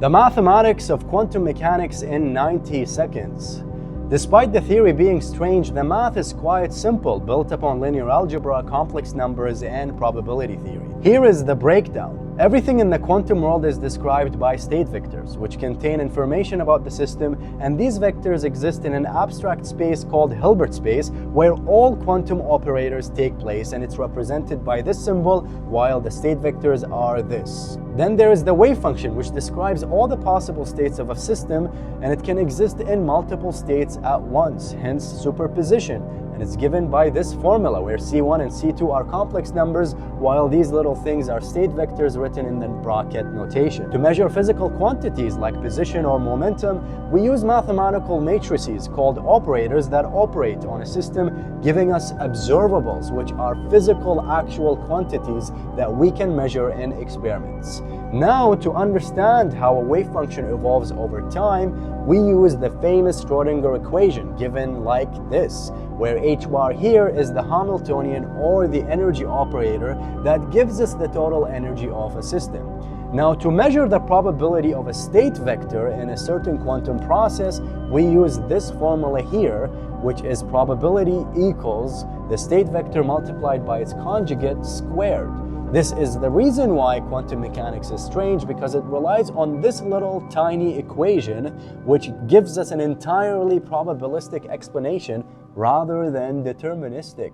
The mathematics of quantum mechanics in 90 seconds. Despite the theory being strange, the math is quite simple, built upon linear algebra, complex numbers, and probability theory. Here is the breakdown. Everything in the quantum world is described by state vectors, which contain information about the system, and these vectors exist in an abstract space called Hilbert space, where all quantum operators take place, and it's represented by this symbol, while the state vectors are this. Then there is the wave function, which describes all the possible states of a system, and it can exist in multiple states at once, hence superposition. And it's given by this formula, where C1 and C2 are complex numbers, while these little things are state vectors written in the bracket notation. To measure physical quantities like position or momentum, we use mathematical matrices called operators that operate on a system, giving us observables, which are physical actual quantities that we can measure in experiments. Now, to understand how a wave function evolves over time, we use the famous Schrödinger equation, given like this, where h bar here is the Hamiltonian, or the energy operator, that gives us the total energy of a system. Now, to measure the probability of a state vector in a certain quantum process, we use this formula here, which is probability equals the state vector multiplied by its conjugate squared. This is the reason why quantum mechanics is strange, because it relies on this little tiny equation, which gives us an entirely probabilistic explanation rather than deterministic.